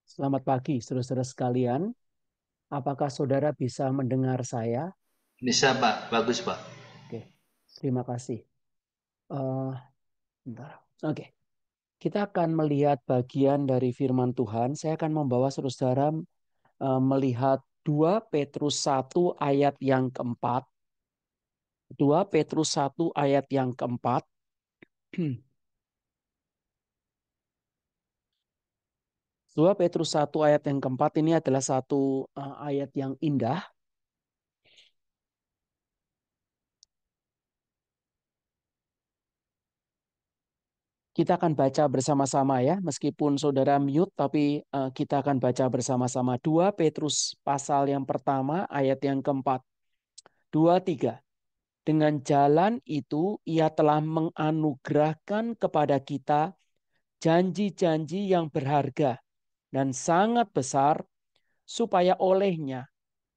Selamat pagi, saudara-saudara sekalian. Apakah saudara bisa mendengar saya? Bisa Pak, bagus Pak. Oke, terima kasih. Eh, bentar. Oke, kita akan melihat bagian dari firman Tuhan. Saya akan membawa saudara-saudara melihat 2 Petrus 1 ayat yang keempat. 2 Petrus 1 ayat yang keempat. 2 Petrus 1 ayat yang keempat ini adalah satu ayat yang indah. Kita akan baca bersama-sama ya, meskipun saudara mute, tapi kita akan baca bersama-sama. 2 Petrus pasal yang pertama, ayat yang keempat. 2, 3. Dengan jalan itu ia telah menganugerahkan kepada kita janji-janji yang berharga dan sangat besar, supaya olehnya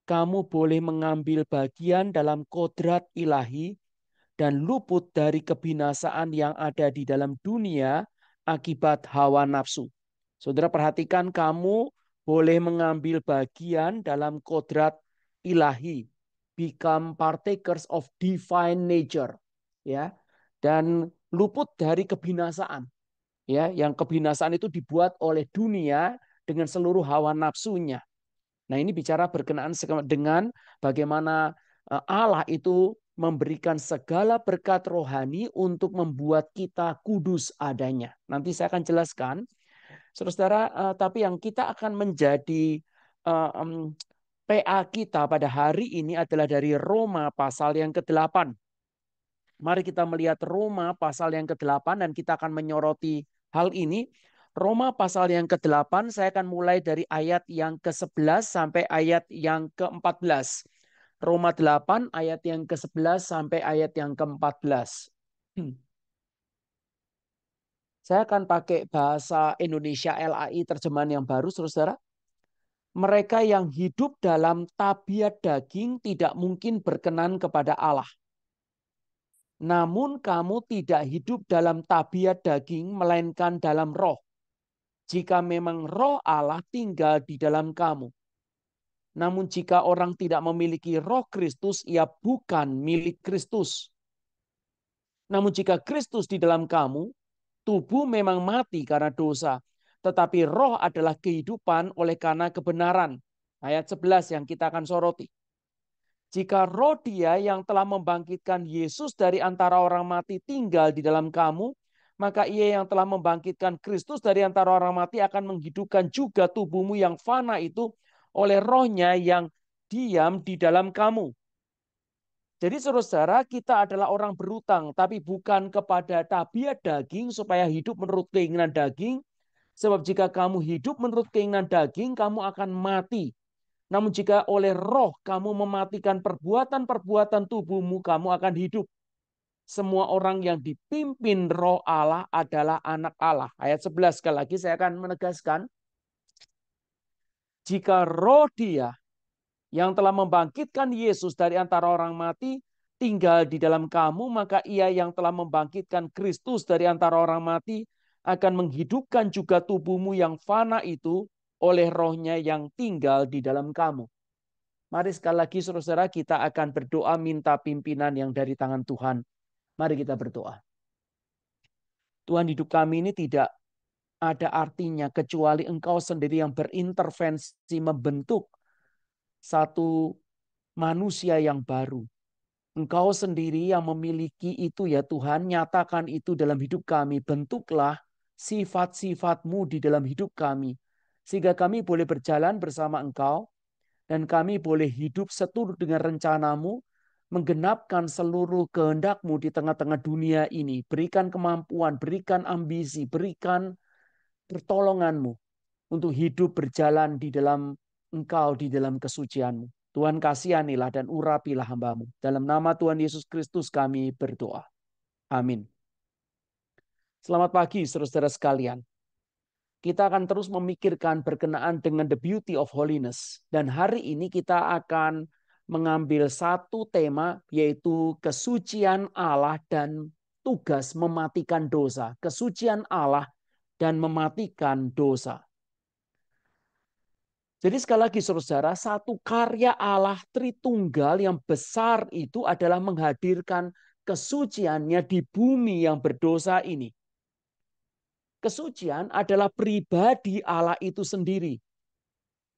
kamu boleh mengambil bagian dalam kodrat ilahi dan luput dari kebinasaan yang ada di dalam dunia akibat hawa nafsu. Saudara perhatikan, kamu boleh mengambil bagian dalam kodrat ilahi, become partakers of divine nature, ya, dan luput dari kebinasaan, ya, yang kebinasaan itu dibuat oleh dunia dengan seluruh hawa nafsunya. Nah, ini bicara berkenaan dengan bagaimana Allah itu memberikan segala berkat rohani untuk membuat kita kudus adanya. Nanti saya akan jelaskan, saudara. Tapi yang kita akan menjadi PA kita pada hari ini adalah dari Roma pasal yang ke-8. Mari kita melihat Roma pasal yang ke-8 dan kita akan menyoroti hal ini. Roma pasal yang ke-8, saya akan mulai dari ayat yang ke-11 sampai ayat yang ke-14. Roma 8 ayat yang ke-11 sampai ayat yang ke-14. Saya akan pakai bahasa Indonesia LAI terjemahan yang baru, saudara. Mereka yang hidup dalam tabiat daging tidak mungkin berkenan kepada Allah. Namun kamu tidak hidup dalam tabiat daging, melainkan dalam roh. Jika memang roh Allah tinggal di dalam kamu. Namun jika orang tidak memiliki roh Kristus, ia bukan milik Kristus. Namun jika Kristus di dalam kamu, tubuh memang mati karena dosa, tetapi roh adalah kehidupan oleh karena kebenaran. Ayat 11 yang kita akan soroti. Jika roh Dia yang telah membangkitkan Yesus dari antara orang mati tinggal di dalam kamu, maka Ia yang telah membangkitkan Kristus dari antara orang mati akan menghidupkan juga tubuhmu yang fana itu oleh rohnya yang diam di dalam kamu. Jadi saudara, kita adalah orang berutang, tapi bukan kepada tabiat daging supaya hidup menurut keinginan daging. Sebab jika kamu hidup menurut keinginan daging, kamu akan mati. Namun jika oleh roh kamu mematikan perbuatan-perbuatan tubuhmu, kamu akan hidup. Semua orang yang dipimpin roh Allah adalah anak Allah. Ayat 11 sekali lagi saya akan menegaskan. Jika roh Dia yang telah membangkitkan Yesus dari antara orang mati tinggal di dalam kamu, maka Ia yang telah membangkitkan Kristus dari antara orang mati akan menghidupkan juga tubuhmu yang fana itu oleh rohnya yang tinggal di dalam kamu. Mari sekali lagi saudara, kita akan berdoa minta pimpinan yang dari tangan Tuhan. Mari kita berdoa. Tuhan, hidup kami ini tidak ada artinya kecuali Engkau sendiri yang berintervensi membentuk satu manusia yang baru. Engkau sendiri yang memiliki itu ya Tuhan, nyatakan itu dalam hidup kami. Bentuklah sifat-sifat-Mu di dalam hidup kami. Sehingga kami boleh berjalan bersama Engkau, dan kami boleh hidup seturut dengan rencana-Mu, menggenapkan seluruh kehendak-Mu di tengah-tengah dunia ini. Berikan kemampuan, berikan ambisi, berikan pertolongan-Mu untuk hidup berjalan di dalam Engkau, di dalam kesucian-Mu. Tuhan kasihanilah dan urapilah hamba-Mu. Dalam nama Tuhan Yesus Kristus kami berdoa. Amin. Selamat pagi saudara-saudara sekalian. Kita akan terus memikirkan berkenaan dengan the beauty of holiness. Dan hari ini kita akan mengambil satu tema, yaitu kesucian Allah dan tugas mematikan dosa. Kesucian Allah dan mematikan dosa. Jadi sekali lagi saudara, satu karya Allah Tritunggal yang besar itu adalah menghadirkan kesuciannya di bumi yang berdosa ini. Kesucian adalah pribadi Allah itu sendiri.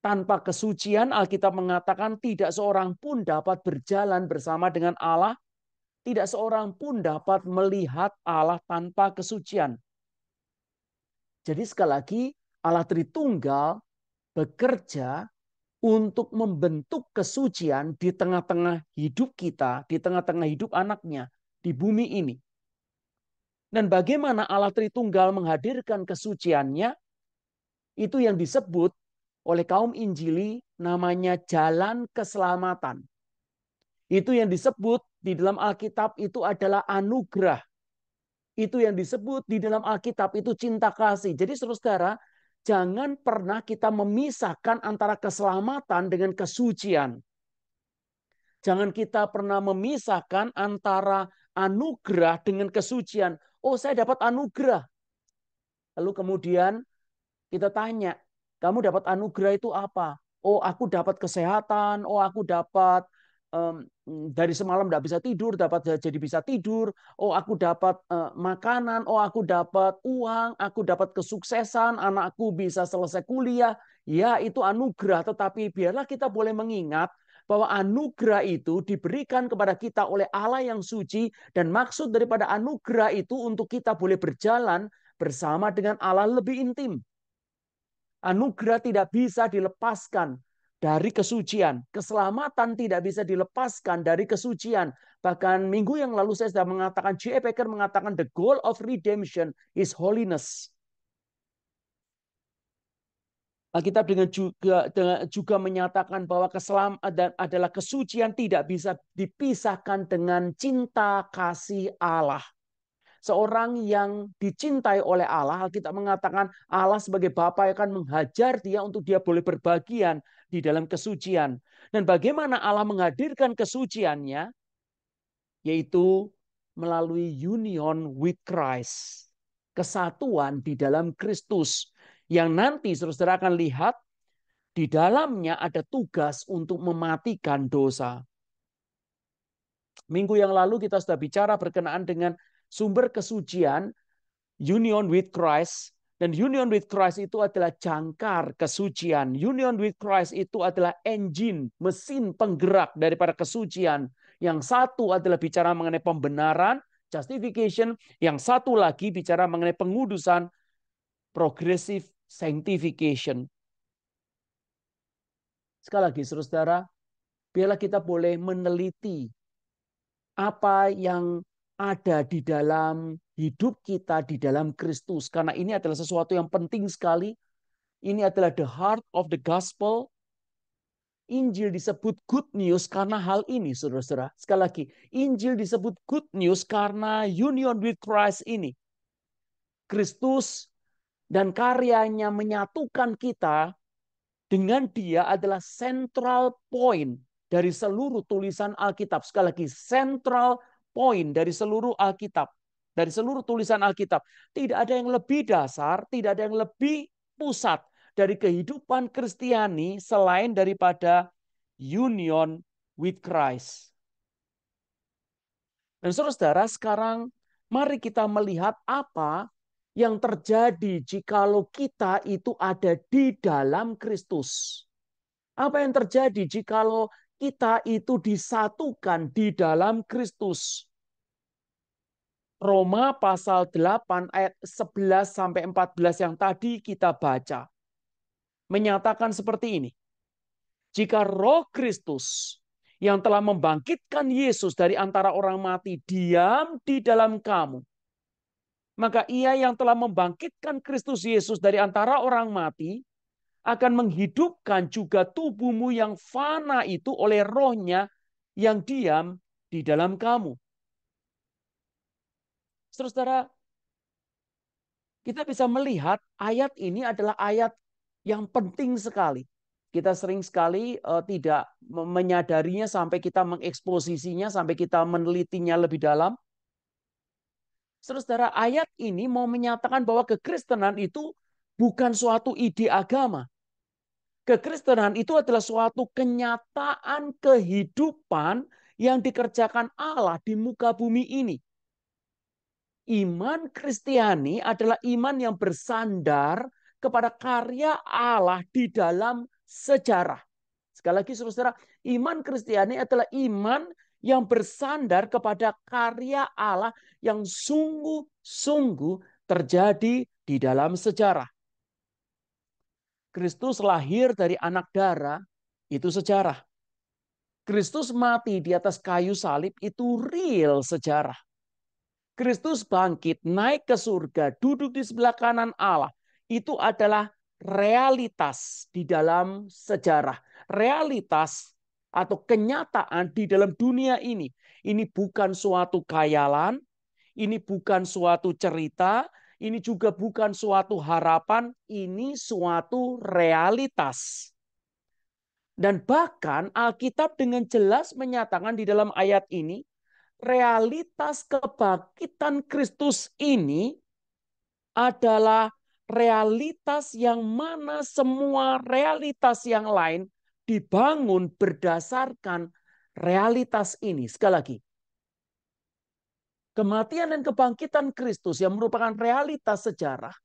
Tanpa kesucian, Alkitab mengatakan tidak seorang pun dapat berjalan bersama dengan Allah, tidak seorang pun dapat melihat Allah tanpa kesucian. Jadi sekali lagi, Allah Tritunggal bekerja untuk membentuk kesucian di tengah-tengah hidup kita, di tengah-tengah hidup anaknya, di bumi ini. Dan bagaimana Allah Tritunggal menghadirkan kesuciannya, itu yang disebut oleh kaum Injili namanya jalan keselamatan. Itu yang disebut di dalam Alkitab itu adalah anugerah. Itu yang disebut di dalam Alkitab itu cinta kasih. Jadi saudara, jangan pernah kita memisahkan antara keselamatan dengan kesucian. Jangan kita pernah memisahkan antara anugerah dengan kesucian. Oh, saya dapat anugerah. Lalu kemudian kita tanya, kamu dapat anugerah itu apa? Oh, aku dapat kesehatan. Oh, aku dapat dari semalam tidak bisa tidur, dapat jadi bisa tidur. Oh, aku dapat makanan. Oh, aku dapat uang. Aku dapat kesuksesan. Anakku bisa selesai kuliah. Ya, itu anugerah. Tetapi biarlah kita boleh mengingat bahwa anugerah itu diberikan kepada kita oleh Allah yang suci. Dan maksud daripada anugerah itu untuk kita boleh berjalan bersama dengan Allah lebih intim. Anugerah tidak bisa dilepaskan dari kesucian. Keselamatan tidak bisa dilepaskan dari kesucian. Bahkan minggu yang lalu saya sudah mengatakan, J.I. Packer mengatakan the goal of redemption is holiness. Alkitab juga menyatakan bahwa keselamatan adalah kesucian tidak bisa dipisahkan dengan cinta kasih Allah. Seorang yang dicintai oleh Allah, Alkitab mengatakan Allah sebagai Bapa akan menghajar dia untuk dia boleh berbagian di dalam kesucian. Dan bagaimana Allah menghadirkan kesuciannya? Yaitu melalui union with Christ. Kesatuan di dalam Kristus. Yang nanti saudara akan lihat di dalamnya ada tugas untuk mematikan dosa. Minggu yang lalu kita sudah bicara berkenaan dengan sumber kesucian, union with Christ. Dan union with Christ itu adalah jangkar kesucian. Union with Christ itu adalah engine, mesin penggerak daripada kesucian. Yang satu adalah bicara mengenai pembenaran, justification. Yang satu lagi bicara mengenai pengudusan, progressive sanctification. Sekali lagi, saudara, biarlah kita boleh meneliti apa yang ada di dalam hidup kita di dalam Kristus. Karena ini adalah sesuatu yang penting sekali. Ini adalah the heart of the gospel. Injil disebut good news karena hal ini, saudara-saudara. Sekali lagi, Injil disebut good news karena union with Christ ini. Kristus dan karyanya menyatukan kita dengan dia adalah central point dari seluruh tulisan Alkitab. Sekali lagi, central point dari seluruh Alkitab. Dari seluruh tulisan Alkitab. Tidak ada yang lebih dasar, tidak ada yang lebih pusat dari kehidupan Kristiani selain daripada union with Christ. Dan saudara-saudara, sekarang mari kita melihat apa yang terjadi jikalau kita itu ada di dalam Kristus. Apa yang terjadi jikalau kita itu disatukan di dalam Kristus? Roma pasal 8 ayat 11 sampai 14 yang tadi kita baca menyatakan seperti ini. Jika Roh Kristus yang telah membangkitkan Yesus dari antara orang mati diam di dalam kamu, maka ia yang telah membangkitkan Kristus Yesus dari antara orang mati akan menghidupkan juga tubuhmu yang fana itu oleh Roh-Nya yang diam di dalam kamu. Saudara, kita bisa melihat ayat ini adalah ayat yang penting sekali. Kita sering sekali tidak menyadarinya sampai kita mengeksposisinya, sampai kita menelitinya lebih dalam. Saudara, ayat ini mau menyatakan bahwa kekristenan itu bukan suatu ide agama. Kekristenan itu adalah suatu kenyataan kehidupan yang dikerjakan Allah di muka bumi ini. Iman Kristiani adalah iman yang bersandar kepada karya Allah di dalam sejarah. Sekali lagi, saudara, iman Kristiani adalah iman yang bersandar kepada karya Allah yang sungguh-sungguh terjadi di dalam sejarah. Kristus lahir dari anak darah, itu sejarah. Kristus mati di atas kayu salib, itu real sejarah. Kristus bangkit, naik ke surga, duduk di sebelah kanan Allah. Itu adalah realitas di dalam sejarah. Realitas atau kenyataan di dalam dunia ini. Ini bukan suatu khayalan, ini bukan suatu cerita, ini juga bukan suatu harapan, ini suatu realitas. Dan bahkan Alkitab dengan jelas menyatakan di dalam ayat ini, realitas kebangkitan Kristus ini adalah realitas yang mana semua realitas yang lain dibangun berdasarkan realitas ini. Sekali lagi, kematian dan kebangkitan Kristus yang merupakan realitas sejarah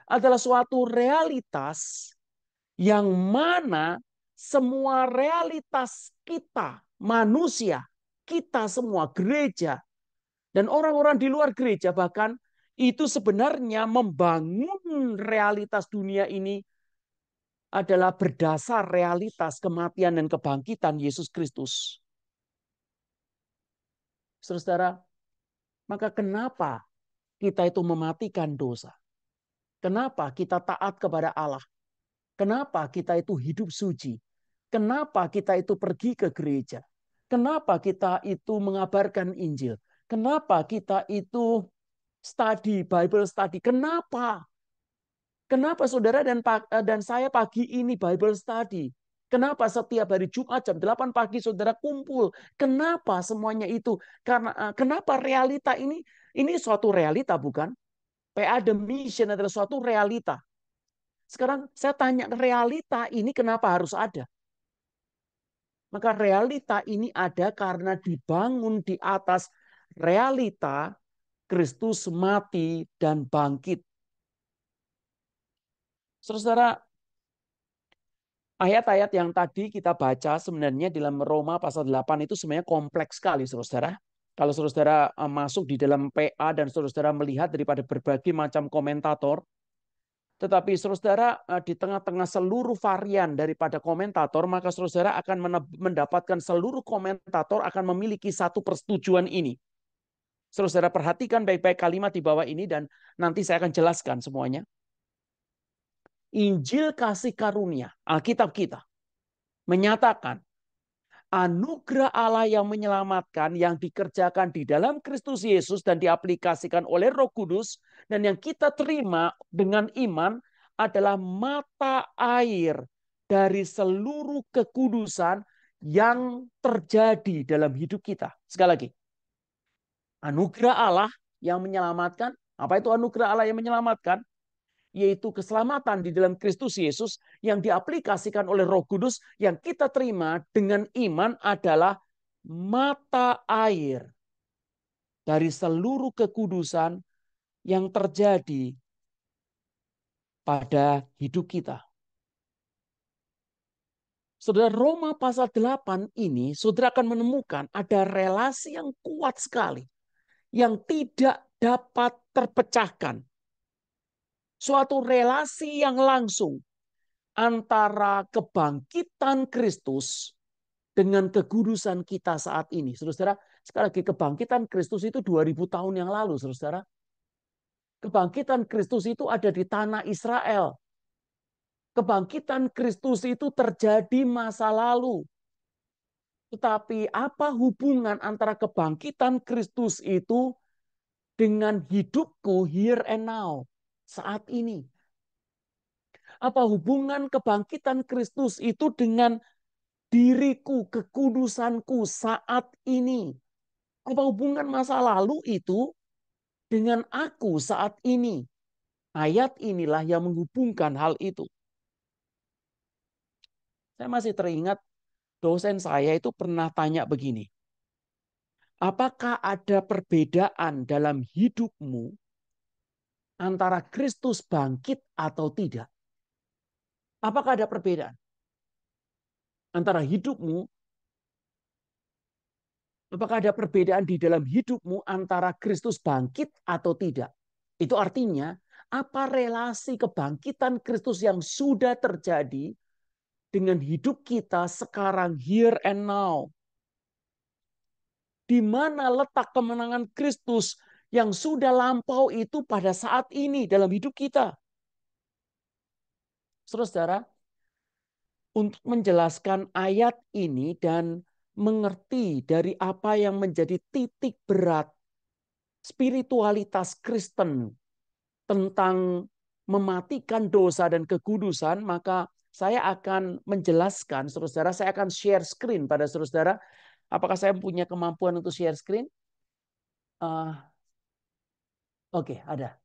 adalah suatu realitas yang mana semua realitas kita, manusia, kita semua, gereja, dan orang-orang di luar gereja bahkan, itu sebenarnya membangun realitas dunia ini adalah berdasar realitas kematian dan kebangkitan Yesus Kristus. Saudara, maka kenapa kita itu mematikan dosa? Kenapa kita taat kepada Allah? Kenapa kita itu hidup suci? Kenapa kita itu pergi ke gereja? Kenapa kita itu mengabarkan Injil? Kenapa kita itu study, Bible study? Kenapa? Kenapa saudara dan saya pagi ini Bible study? Kenapa setiap hari Jumat jam 8 pagi saudara kumpul? Kenapa semuanya itu? Karena kenapa realita ini suatu realita bukan? PA The Mission adalah suatu realita. Sekarang saya tanya realita ini kenapa harus ada? Maka realita ini ada karena dibangun di atas realita Kristus mati dan bangkit. Saudara, ayat-ayat yang tadi kita baca sebenarnya dalam Roma pasal 8 itu sebenarnya kompleks sekali, saudara. Kalau saudara masuk di dalam PA dan saudara melihat daripada berbagai macam komentator, tetapi saudara di tengah-tengah seluruh varian daripada komentator, maka saudara akan mendapatkan seluruh komentator akan memiliki satu persetujuan ini. Saudara perhatikan baik-baik kalimat di bawah ini dan nanti saya akan jelaskan semuanya. Injil kasih karunia, Alkitab kita, menyatakan anugerah Allah yang menyelamatkan yang dikerjakan di dalam Kristus Yesus dan diaplikasikan oleh Roh Kudus dan yang kita terima dengan iman adalah mata air dari seluruh kekudusan yang terjadi dalam hidup kita. Sekali lagi, anugerah Allah yang menyelamatkan. Apa itu anugerah Allah yang menyelamatkan? Yaitu keselamatan di dalam Kristus Yesus yang diaplikasikan oleh Roh Kudus yang kita terima dengan iman adalah mata air dari seluruh kekudusan yang terjadi pada hidup kita. Saudara, Roma pasal 8 ini, saudara akan menemukan ada relasi yang kuat sekali yang tidak dapat terpecahkan. Suatu relasi yang langsung antara kebangkitan Kristus dengan kekudusan kita saat ini. Saudara, sekali lagi kebangkitan Kristus itu 2000 tahun yang lalu, saudara. Kebangkitan Kristus itu ada di tanah Israel. Kebangkitan Kristus itu terjadi masa lalu. Tetapi apa hubungan antara kebangkitan Kristus itu dengan hidupku here and now, saat ini? Apa hubungan kebangkitan Kristus itu dengan diriku, kekudusanku saat ini? Apa hubungan masa lalu itu dengan aku saat ini. Ayat inilah yang menghubungkan hal itu. Saya masih teringat dosen saya itu pernah tanya begini. Apakah ada perbedaan dalam hidupmu antara Kristus bangkit atau tidak? Apakah ada perbedaan antara hidupmu? Apakah ada perbedaan di dalam hidupmu antara Kristus bangkit atau tidak? Itu artinya, apa relasi kebangkitan Kristus yang sudah terjadi dengan hidup kita sekarang, here and now? Di mana letak kemenangan Kristus yang sudah lampau itu pada saat ini dalam hidup kita? Saudara, untuk menjelaskan ayat ini dan mengerti dari apa yang menjadi titik berat spiritualitas Kristen tentang mematikan dosa dan kekudusan, maka saya akan menjelaskan, saudara, saya akan share screen pada saudara. Apakah saya punya kemampuan untuk share screen? Oke, ada.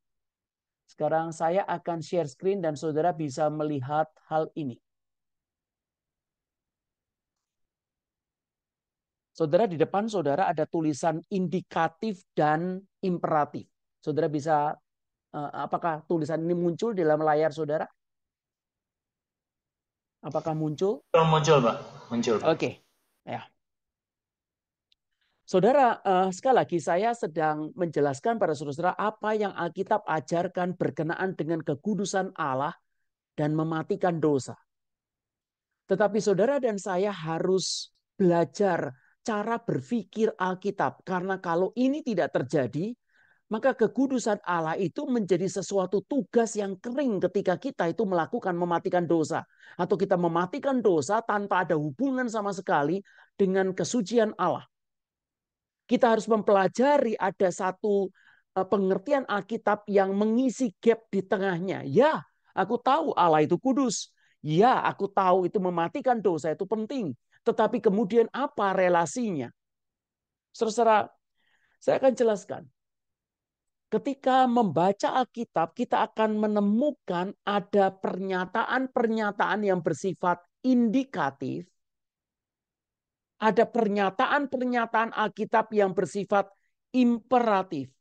Sekarang saya akan share screen dan saudara bisa melihat hal ini. Saudara, di depan saudara ada tulisan indikatif dan imperatif. Saudara bisa, apakah tulisan ini muncul di dalam layar saudara? Apakah muncul? Muncul, Pak. Muncul, Pak. Oke. Ya. Saudara, sekali lagi saya sedang menjelaskan pada saudara apa yang Alkitab ajarkan berkenaan dengan kekudusan Allah dan mematikan dosa. Tetapi saudara dan saya harus belajar cara berpikir Alkitab. Karena kalau ini tidak terjadi, maka kekudusan Allah itu menjadi sesuatu tugas yang kering ketika kita itu melakukan mematikan dosa. Atau kita mematikan dosa tanpa ada hubungan sama sekali dengan kesucian Allah. Kita harus mempelajari ada satu pengertian Alkitab yang mengisi gap di tengahnya. Ya, aku tahu Allah itu kudus. Ya, aku tahu itu mematikan dosa itu penting. Tetapi kemudian apa relasinya? Saudara, saya akan jelaskan. Ketika membaca Alkitab, kita akan menemukan ada pernyataan-pernyataan yang bersifat indikatif. Ada pernyataan-pernyataan Alkitab yang bersifat imperatif.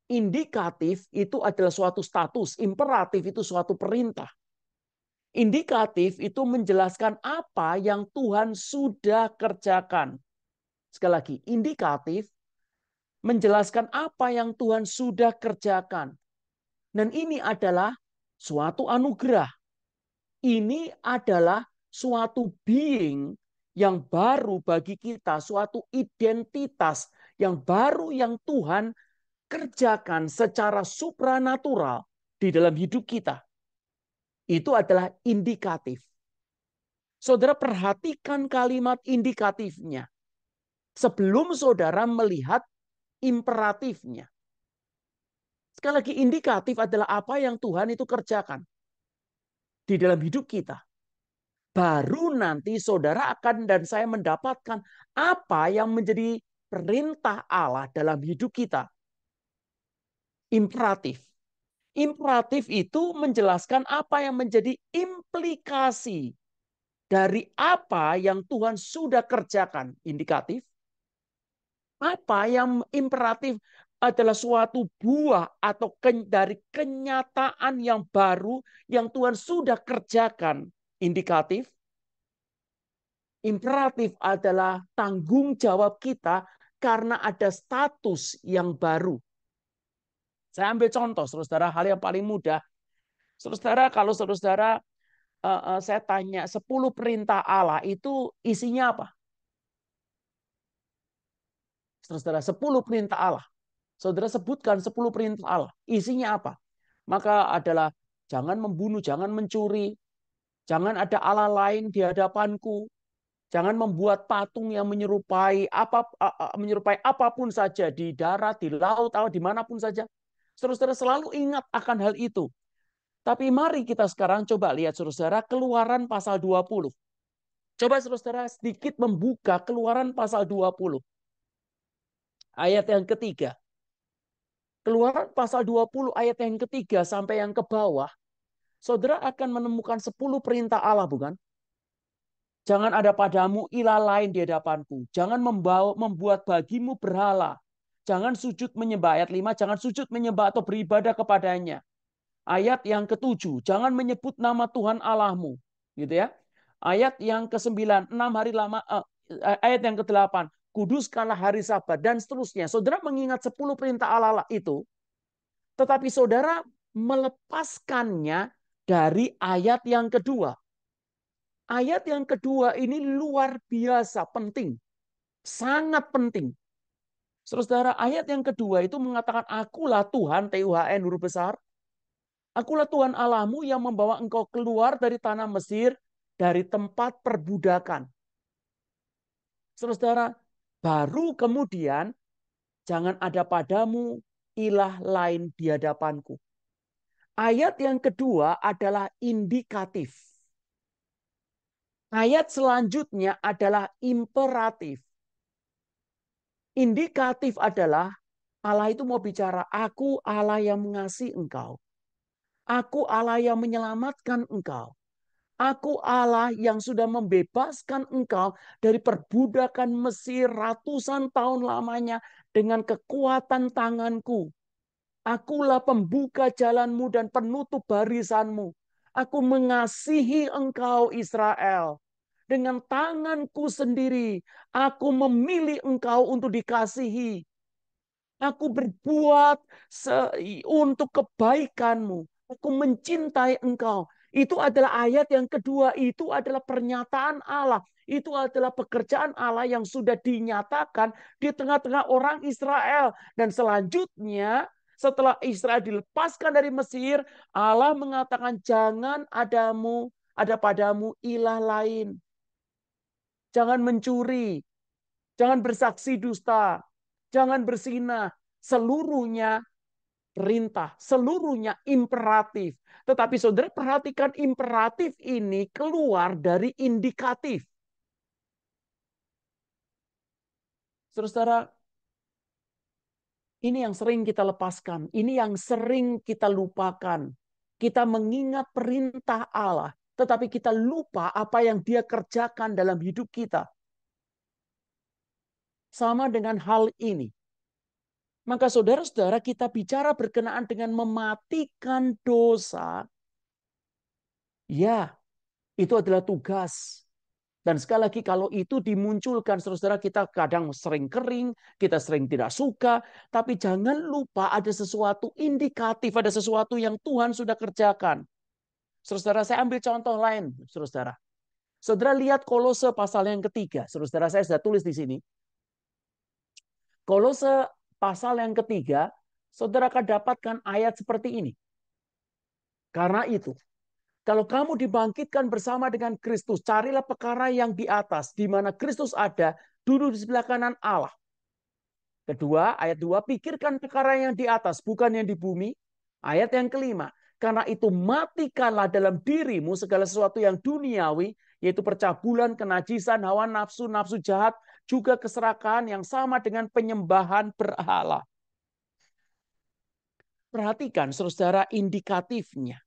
Indikatif itu adalah suatu status, imperatif itu suatu perintah. Indikatif itu menjelaskan apa yang Tuhan sudah kerjakan. Sekali lagi, indikatif menjelaskan apa yang Tuhan sudah kerjakan. Dan ini adalah suatu anugerah. Ini adalah suatu being yang baru bagi kita, suatu identitas yang baru yang Tuhan kerjakan secara supranatural di dalam hidup kita. Itu adalah indikatif. Saudara perhatikan kalimat indikatifnya. Sebelum saudara melihat imperatifnya. Sekali lagi, indikatif adalah apa yang Tuhan itu kerjakan di dalam hidup kita. Baru nanti saudara akan dan saya mendapatkan apa yang menjadi perintah Allah dalam hidup kita. Imperatif. Imperatif itu menjelaskan apa yang menjadi implikasi dari apa yang Tuhan sudah kerjakan. Indikatif. Apa yang imperatif adalah suatu buah atau dari kenyataan yang baru yang Tuhan sudah kerjakan. Indikatif. Imperatif adalah tanggung jawab kita karena ada status yang baru. Saya ambil contoh, saudara, hal yang paling mudah. Saudara, kalau saudara saya tanya 10 perintah Allah itu isinya apa? Saudara, 10 perintah Allah. Saudara sebutkan 10 perintah Allah. Isinya apa? Maka adalah jangan membunuh, jangan mencuri, jangan ada Allah lain di hadapanku, jangan membuat patung yang menyerupai apapun saja di darat, di laut, atau dimanapun saja. Saudara selalu ingat akan hal itu. Tapi mari kita sekarang coba lihat saudara Keluaran pasal 20. Coba saudara sedikit membuka Keluaran pasal 20. Ayat yang ketiga. Keluaran pasal 20 ayat yang ketiga sampai yang ke bawah, saudara akan menemukan 10 perintah Allah, bukan? Jangan ada padamu ilah lain di hadapanku. Jangan membuat bagimu berhala. Jangan sujud menyembah. Ayat 5, jangan sujud menyembah atau beribadah kepadanya. Ayat yang ketujuh, jangan menyebut nama Tuhan Allahmu. Gitu ya. Ayat yang ke-9, 6 hari lama. Ayat yang ke-8, kuduskanlah hari Sabat dan seterusnya. Saudara mengingat 10 perintah Allah itu, tetapi saudara melepaskannya dari ayat yang kedua. Ayat yang kedua ini luar biasa penting. Sangat penting. Saudara, ayat yang kedua itu mengatakan, akulah Tuhan, Tuhan huruf besar. Akulah Tuhan Allahmu yang membawa engkau keluar dari tanah Mesir, dari tempat perbudakan. Saudara, baru kemudian, jangan ada padamu ilah lain di hadapanku. Ayat yang kedua adalah indikatif. Ayat selanjutnya adalah imperatif. Indikatif adalah Allah itu mau bicara, aku Allah yang mengasihi engkau. Aku Allah yang menyelamatkan engkau. Aku Allah yang sudah membebaskan engkau dari perbudakan Mesir ratusan tahun lamanya dengan kekuatan tanganku. Akulah pembuka jalanmu dan penutup barisanmu. Aku mengasihi engkau Israel. Dengan tanganku sendiri, aku memilih engkau untuk dikasihi. Aku berbuat untuk kebaikanmu. Aku mencintai engkau. Itu adalah ayat yang kedua. Itu adalah pernyataan Allah. Itu adalah pekerjaan Allah yang sudah dinyatakan di tengah-tengah orang Israel. Dan selanjutnya, setelah Israel dilepaskan dari Mesir, Allah mengatakan jangan ada padamu ilah lain. Jangan mencuri. Jangan bersaksi dusta. Jangan bersinah. Seluruhnya perintah. Seluruhnya imperatif. Tetapi saudara perhatikan imperatif ini keluar dari indikatif. Saudara, ini yang sering kita lepaskan. Ini yang sering kita lupakan. Kita mengingat perintah Allah. Tetapi kita lupa apa yang dia kerjakan dalam hidup kita. Sama dengan hal ini. Maka saudara-saudara kita bicara berkenaan dengan mematikan dosa. Ya, itu adalah tugas. Dan sekali lagi kalau itu dimunculkan, saudara kita kadang sering kering, kita sering tidak suka. Tapi jangan lupa ada sesuatu indikatif, ada sesuatu yang Tuhan sudah kerjakan. Saudara saya ambil contoh lain, saudara. Saudara lihat Kolose pasal yang ketiga. Saudara saya sudah tulis di sini. Kolose pasal yang ketiga, saudara akan dapatkan ayat seperti ini. Karena itu, kalau kamu dibangkitkan bersama dengan Kristus, carilah perkara yang di atas, di mana Kristus ada, duduk di sebelah kanan Allah. Kedua, ayat 2, pikirkan perkara yang di atas, bukan yang di bumi. Ayat yang kelima, karena itu matikanlah dalam dirimu segala sesuatu yang duniawi, yaitu percabulan, kenajisan, hawa nafsu, nafsu jahat, juga keserakahan yang sama dengan penyembahan berhala. Perhatikan, saudara, indikatifnya.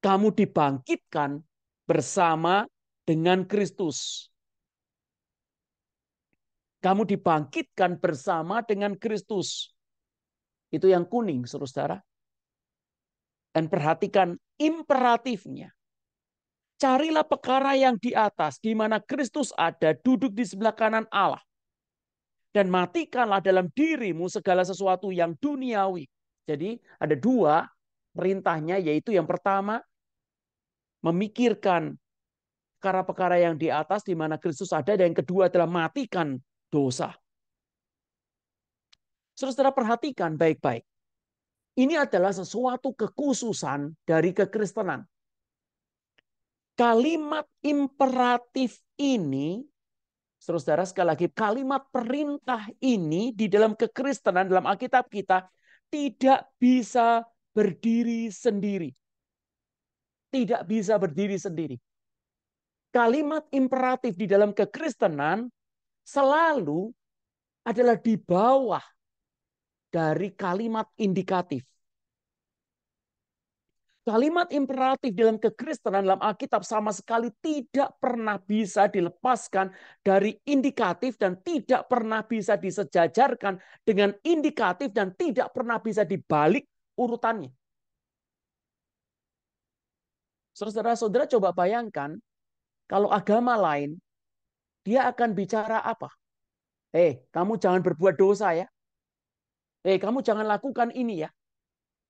Kamu dibangkitkan bersama dengan Kristus. Kamu dibangkitkan bersama dengan Kristus. Itu yang kuning, saudara. Dan perhatikan imperatifnya. Carilah perkara yang di atas, di mana Kristus ada, duduk di sebelah kanan Allah. Dan matikanlah dalam dirimu segala sesuatu yang duniawi. Jadi ada dua perintahnya, yaitu yang pertama, memikirkan perkara-perkara yang di atas di mana Kristus ada, dan yang kedua adalah matikan dosa. Saudara perhatikan baik-baik. Ini adalah sesuatu kekhususan dari kekristenan. Kalimat imperatif ini, saudara sekali lagi, kalimat perintah ini di dalam kekristenan, dalam Alkitab kita, tidak bisa berdiri sendiri. Tidak bisa berdiri sendiri. Kalimat imperatif di dalam kekristenan selalu adalah di bawah dari kalimat indikatif. Kalimat imperatif dalam kekristenan dalam Alkitab sama sekali tidak pernah bisa dilepaskan dari indikatif dan tidak pernah bisa disejajarkan dengan indikatif dan tidak pernah bisa dibalik urutannya. Saudara-saudara coba bayangkan kalau agama lain dia akan bicara apa? Kamu jangan berbuat dosa ya. Kamu jangan lakukan ini ya.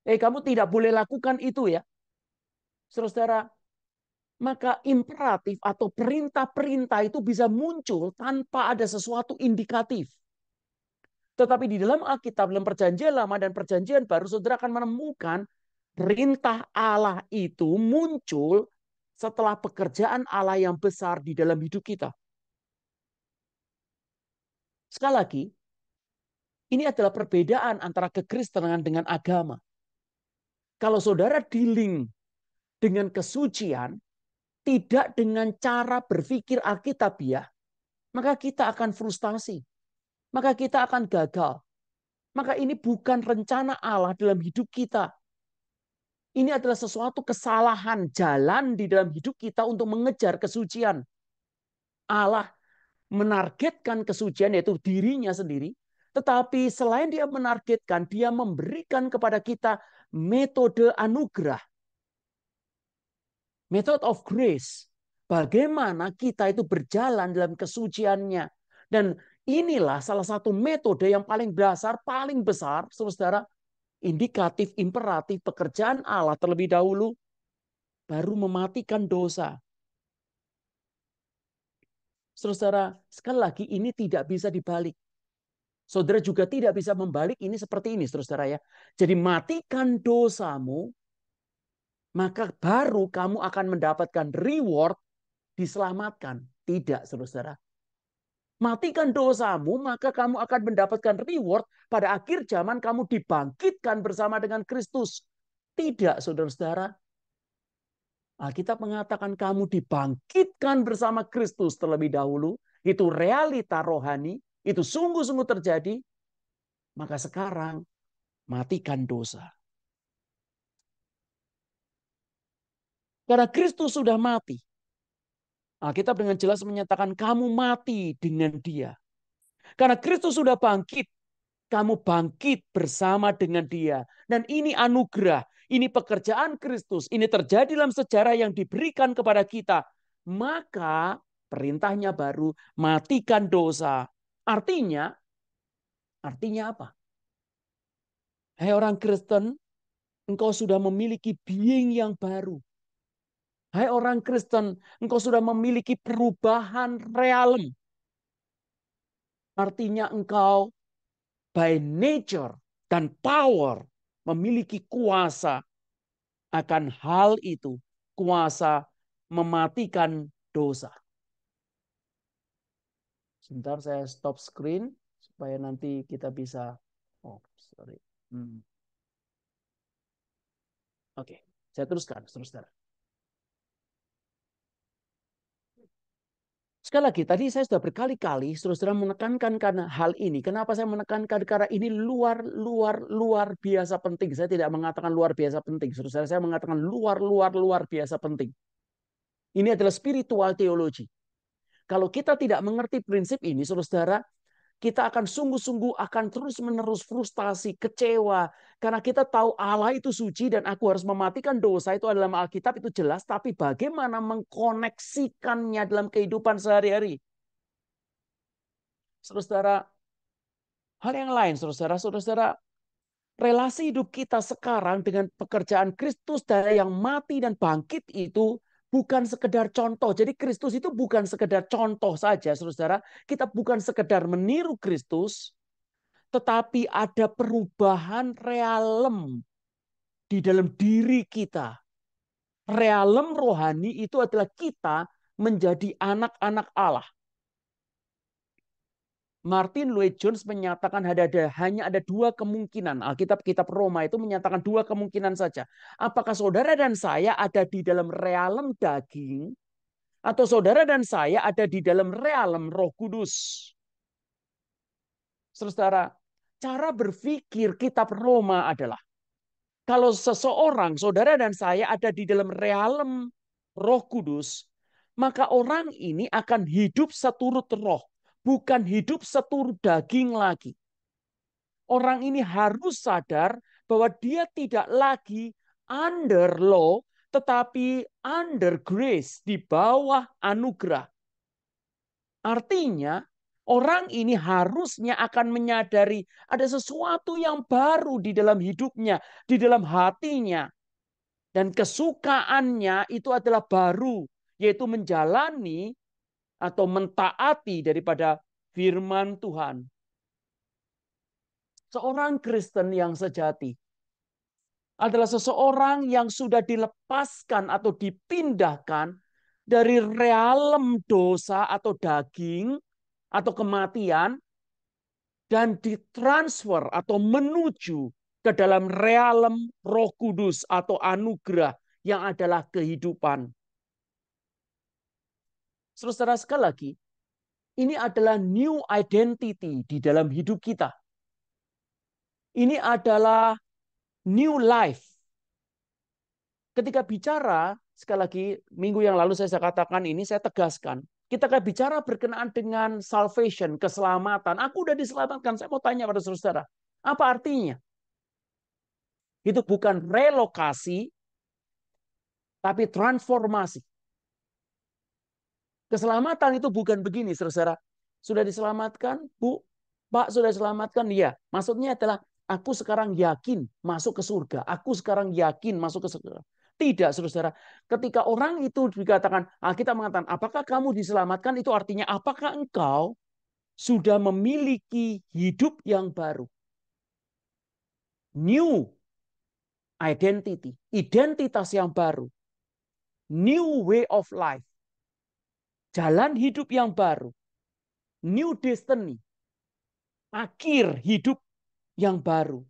Kamu tidak boleh lakukan itu ya. Saudara, maka imperatif atau perintah-perintah itu bisa muncul tanpa ada sesuatu indikatif. Tetapi di dalam Alkitab, dalam Perjanjian Lama dan Perjanjian Baru, saudara akan menemukan perintah Allah itu muncul setelah pekerjaan Allah yang besar di dalam hidup kita. Sekali lagi, ini adalah perbedaan antara kekristenan dengan agama. Kalau saudara dealing dengan kesucian, tidak dengan cara berpikir Alkitabiah, maka kita akan frustasi. Maka kita akan gagal. Maka ini bukan rencana Allah dalam hidup kita. Ini adalah sesuatu kesalahan jalan di dalam hidup kita untuk mengejar kesucian. Allah menargetkan kesucian yaitu dirinya sendiri. Tetapi selain dia menargetkan, dia memberikan kepada kita metode anugerah. Method of grace. Bagaimana kita itu berjalan dalam kesuciannya. Dan inilah salah satu metode yang paling dasar, paling besar, saudara, indikatif, imperatif, pekerjaan Allah terlebih dahulu, baru mematikan dosa. Saudara, sekali lagi ini tidak bisa dibalik. Saudara juga tidak bisa membalik ini seperti ini, saudara ya. Jadi matikan dosamu, maka baru kamu akan mendapatkan reward diselamatkan. Tidak, saudara. Matikan dosamu, maka kamu akan mendapatkan reward pada akhir zaman kamu dibangkitkan bersama dengan Kristus. Tidak, saudara-saudara. Alkitab mengatakan kamu dibangkitkan bersama Kristus terlebih dahulu. Itu realita rohani. Itu sungguh-sungguh terjadi. Maka sekarang matikan dosa. Karena Kristus sudah mati. Alkitab dengan jelas menyatakan kamu mati dengan dia. Karena Kristus sudah bangkit, kamu bangkit bersama dengan dia. Dan ini anugerah, ini pekerjaan Kristus, ini terjadi dalam sejarah yang diberikan kepada kita. Maka perintahnya baru, matikan dosa. Artinya apa? Hai orang Kristen, engkau sudah memiliki being yang baru. Hai orang Kristen, engkau sudah memiliki perubahan realem. Artinya engkau by nature dan power memiliki kuasa akan hal itu. Kuasa mematikan dosa. Sebentar saya stop screen supaya nanti kita bisa. Oh, sorry. Oke, saya teruskan, saudara. Sekali lagi, tadi saya sudah berkali-kali saudara menekankan karena hal ini. Kenapa saya menekankan? Karena ini luar biasa penting. Saya tidak mengatakan luar biasa penting. Saudara, saya mengatakan luar biasa penting. Ini adalah spiritual teologi. Kalau kita tidak mengerti prinsip ini, saudara, kita akan sungguh-sungguh akan terus-menerus frustasi, kecewa. Karena kita tahu Allah itu suci dan aku harus mematikan dosa, itu adalah Alkitab, itu jelas. Tapi bagaimana mengkoneksikannya dalam kehidupan sehari-hari? Saudara, hal yang lain, saudara, relasi hidup kita sekarang dengan pekerjaan Kristus yang mati dan bangkit itu bukan sekedar contoh. Jadi Kristus itu bukan sekedar contoh saja, saudara. Kita bukan sekedar meniru Kristus, tetapi ada perubahan realem di dalam diri kita. Realem rohani itu adalah kita menjadi anak-anak Allah. Martin Lloyd-Jones menyatakan hanya ada dua kemungkinan. Alkitab kitab Roma itu menyatakan dua kemungkinan saja. Apakah saudara dan saya ada di dalam realem daging, atau saudara dan saya ada di dalam realem Roh Kudus. Saudara, cara berpikir kitab Roma adalah kalau seseorang, saudara dan saya ada di dalam realem Roh Kudus, maka orang ini akan hidup seturut roh, bukan hidup seturut daging lagi. Orang ini harus sadar bahwa dia tidak lagi under law, tetapi under grace, di bawah anugerah. Artinya, orang ini harusnya akan menyadari ada sesuatu yang baru di dalam hidupnya, di dalam hatinya. Dan kesukaannya itu adalah baru, yaitu menjalani atau mentaati daripada firman Tuhan. Seorang Kristen yang sejati adalah seseorang yang sudah dilepaskan atau dipindahkan dari realem dosa atau daging atau kematian dan ditransfer atau menuju ke dalam realem Roh Kudus atau anugerah yang adalah kehidupan. Saudara, sekali lagi, ini adalah new identity di dalam hidup kita. Ini adalah new life. Ketika bicara, sekali lagi, minggu yang lalu saya katakan ini, saya tegaskan. Kita akan bicara berkenaan dengan salvation, keselamatan. Aku udah diselamatkan. Saya mau tanya pada saudara, apa artinya? Itu bukan relokasi, tapi transformasi. Keselamatan itu bukan begini, saudara. Sudah diselamatkan, Bu? Pak, sudah diselamatkan? Iya. Maksudnya adalah, aku sekarang yakin masuk ke surga. Aku sekarang yakin masuk ke surga. Tidak, saudara. Ketika orang itu dikatakan, kita mengatakan, apakah kamu diselamatkan? Itu artinya, apakah engkau sudah memiliki hidup yang baru? New identity. Identitas yang baru. New way of life. Jalan hidup yang baru. New destiny. Akhir hidup yang baru.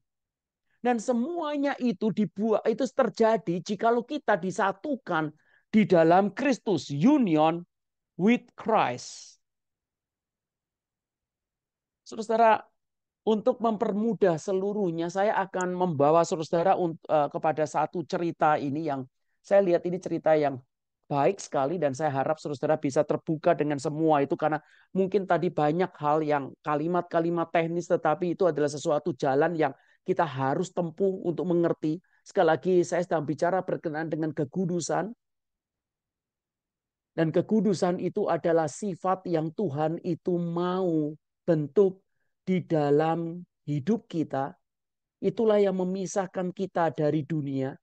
Dan semuanya itu dibuat, itu terjadi jikalau kita disatukan di dalam Kristus, union with Christ. Saudara, untuk mempermudah seluruhnya, saya akan membawa saudara kepada satu cerita ini yang saya lihat ini cerita yang baik sekali dan saya harap saudara bisa terbuka dengan semua itu karena mungkin tadi banyak hal yang kalimat-kalimat teknis tetapi itu adalah sesuatu jalan yang kita harus tempuh untuk mengerti. Sekali lagi saya sedang bicara berkenaan dengan kekudusan dan kekudusan itu adalah sifat yang Tuhan itu mau bentuk di dalam hidup kita. Itulah yang memisahkan kita dari dunia.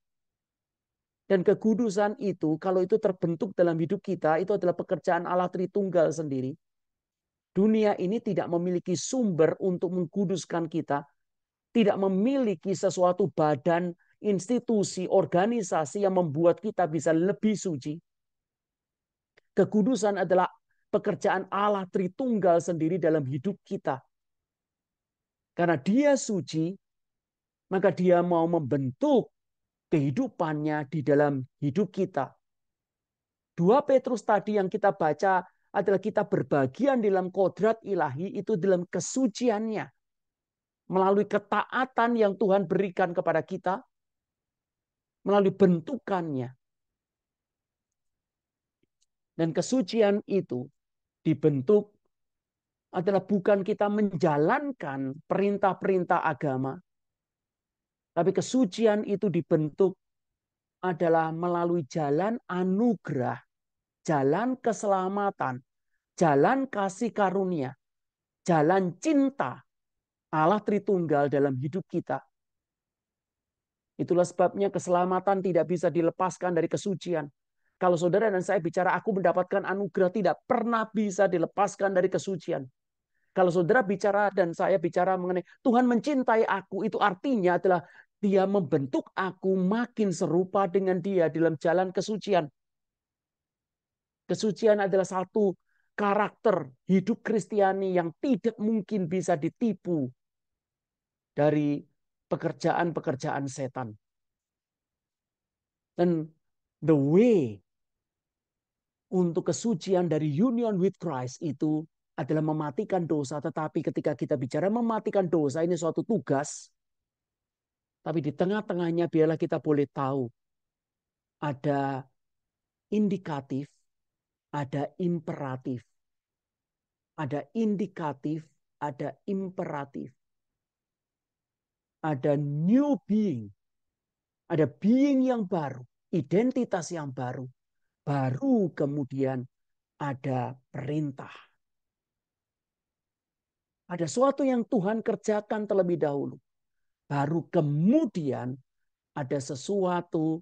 Dan kekudusan itu, kalau itu terbentuk dalam hidup kita, itu adalah pekerjaan Allah Tritunggal sendiri. Dunia ini tidak memiliki sumber untuk mengkuduskan kita. Tidak memiliki sesuatu badan, institusi, organisasi yang membuat kita bisa lebih suci. Kekudusan adalah pekerjaan Allah Tritunggal sendiri dalam hidup kita. Karena dia suci, maka dia mau membentuk kehidupannya di dalam hidup kita. 2 Petrus tadi yang kita baca adalah kita berbagian dalam kodrat ilahi itu dalam kesuciannya. Melalui ketaatan yang Tuhan berikan kepada kita. Melalui bentukannya. Dan kesucian itu dibentuk adalah bukan kita menjalankan perintah-perintah agama. Tapi kesucian itu dibentuk adalah melalui jalan anugerah, jalan keselamatan, jalan kasih karunia, jalan cinta Allah Tritunggal dalam hidup kita. Itulah sebabnya keselamatan tidak bisa dilepaskan dari kesucian. Kalau saudara dan saya bicara, aku mendapatkan anugerah, tidak pernah bisa dilepaskan dari kesucian. Kalau saudara bicara dan saya bicara mengenai Tuhan mencintai aku, itu artinya adalah dia membentuk aku makin serupa dengan dia dalam jalan kesucian. Kesucian adalah satu karakter hidup Kristiani yang tidak mungkin bisa ditipu dari pekerjaan-pekerjaan setan. Dan the way untuk kesucian dari union with Christ itu adalah mematikan dosa. Tetapi ketika kita bicara mematikan dosa, ini suatu tugas. Tapi di tengah-tengahnya biarlah kita boleh tahu ada indikatif, ada imperatif. Ada indikatif, ada imperatif. Ada new being. Ada being yang baru, identitas yang baru. Baru kemudian ada perintah. Ada sesuatu yang Tuhan kerjakan terlebih dahulu. Baru kemudian ada sesuatu